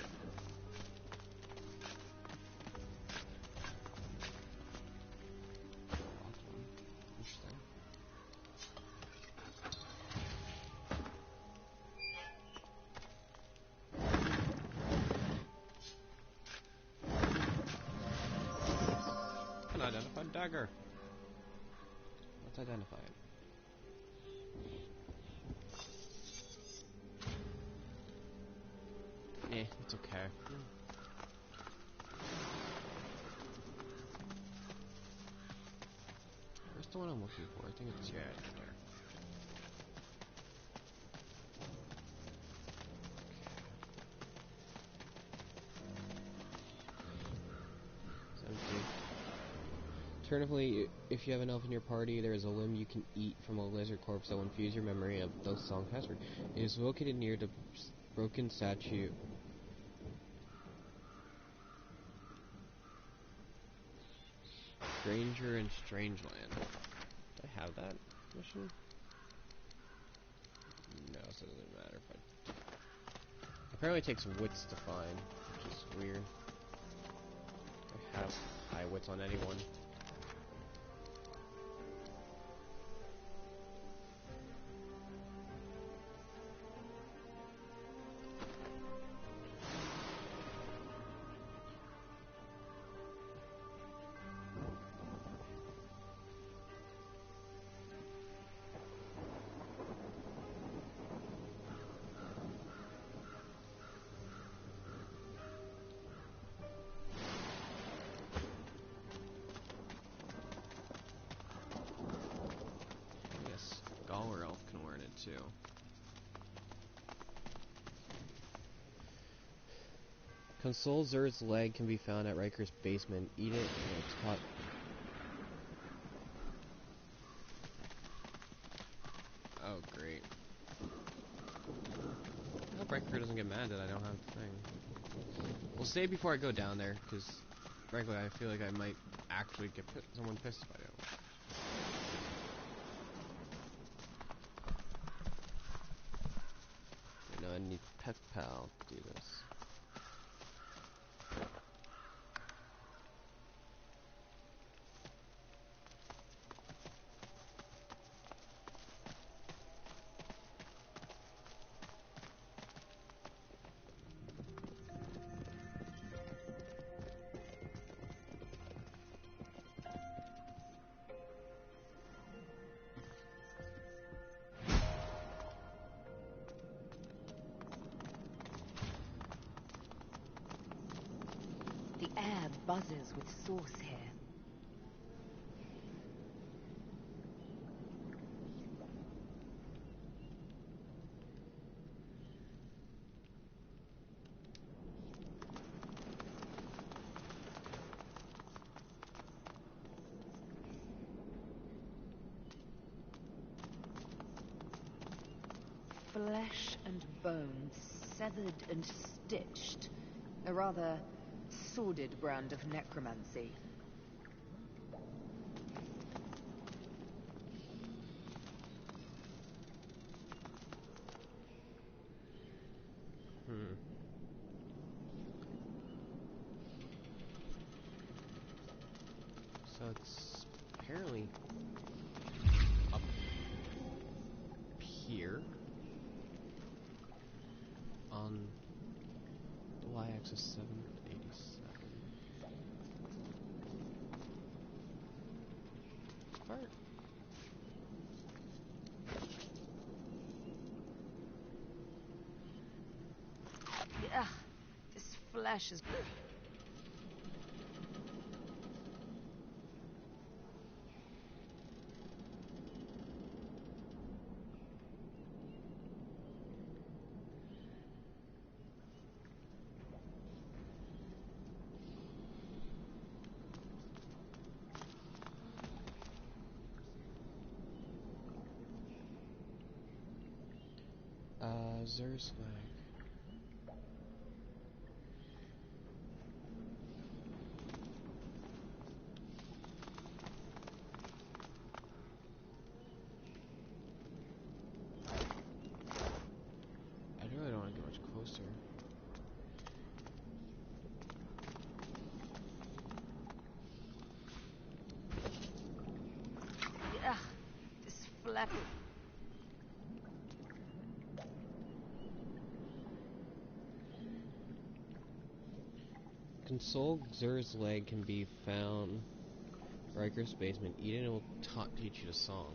S1: Interesting. Unidentified dagger. Let's identify it. It's okay. Where's the one I'm looking for? I think it's there. It's empty. Alternatively, if you have an elf in your party, there is a limb you can eat from a lizard corpse that will infuse your memory of the song password. It is located near the broken statue. Stranger in Strangeland. Do I have that mission? No, so it doesn't matter if I... Apparently it takes wits to find, which is weird. I have high wits on anyone. Or elf can learn it too. Console Zer's leg can be found at Riker's basement. Eat it and it's hot. Oh, great. I hope Riker doesn't get mad that I don't have the thing. We'll save before I go down there, because frankly I feel like I might actually get someone pissed if I don't. I need Pet Pal to do this.
S17: The air buzzes with sauce here. Flesh and bone, severed and stitched. A rather sordid brand of necromancy.
S1: So it's apparently up here on the y-axis 787. Part.
S17: Ugh, this flesh is...
S1: Zer's flag.
S3: left.
S1: Console Xur's leg can be found. Riker's basement. Eat it and it will teach you the song.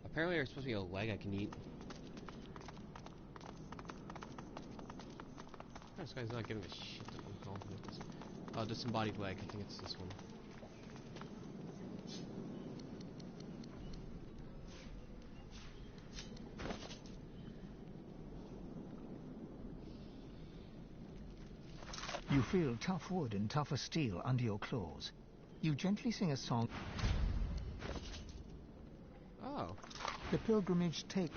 S1: Apparently there's supposed to be a leg I can eat. This guy's not giving a shit that I'm calling it. Oh, disembodied leg. I think it's this one.
S4: You feel tough wood and tougher steel under your claws. You gently sing a song.
S1: Oh.
S4: The pilgrimage take.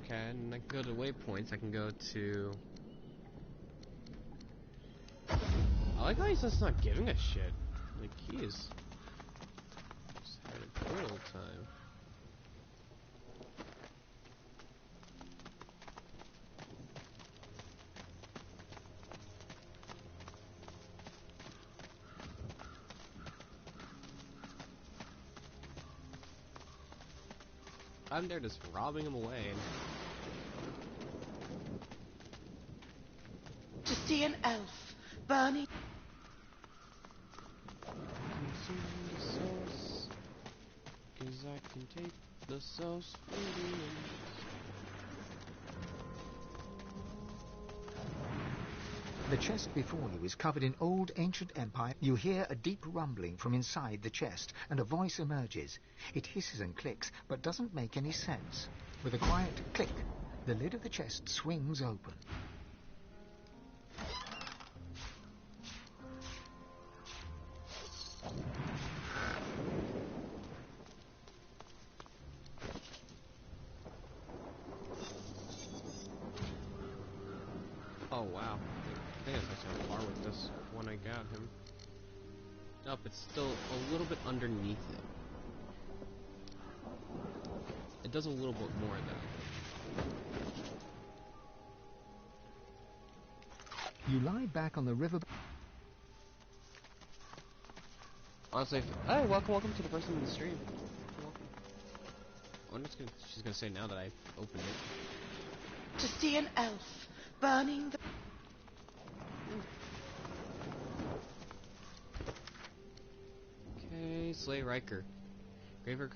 S1: Okay, and I can go to waypoints. I can go to... I like how he's just not giving a shit. Like, he is... just having a good old time. I'm there just robbing him away.
S18: To see an elf burning.
S1: Consume the sauce, 'cause I can take the sauce feelings.
S4: The chest before you is covered in old ancient empire. You hear a deep rumbling from inside the chest, and a voice emerges. It hisses and clicks, but doesn't make any sense. With a quiet click, the lid of the chest swings open.
S1: Oh wow. I think I got so far with this when I got him. Nope, it's still a little bit underneath it. It does a little bit more though.
S4: You lie back on the river.
S1: Honestly, hey, welcome to the person in the stream. Welcome. I'm just gonna, she's gonna say now that I've opened it.
S18: To see an elf burning the...
S1: Okay, slay Riker. Graver,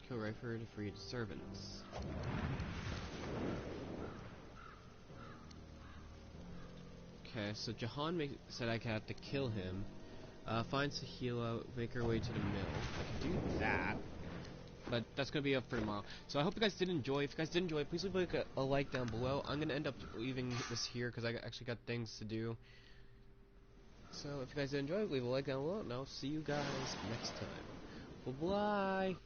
S1: kill Riker to free the servants. Okay, so Jahan said I have to kill him. Find Sahila, make her way to the mill. I can do that. But that's going to be up for tomorrow. So I hope you guys did enjoy. If you guys did enjoy, please leave a like down below. I'm going to end up leaving this here because I actually got things to do. So if you guys did enjoy, leave a like down below, and I'll see you guys next time. Bye-bye!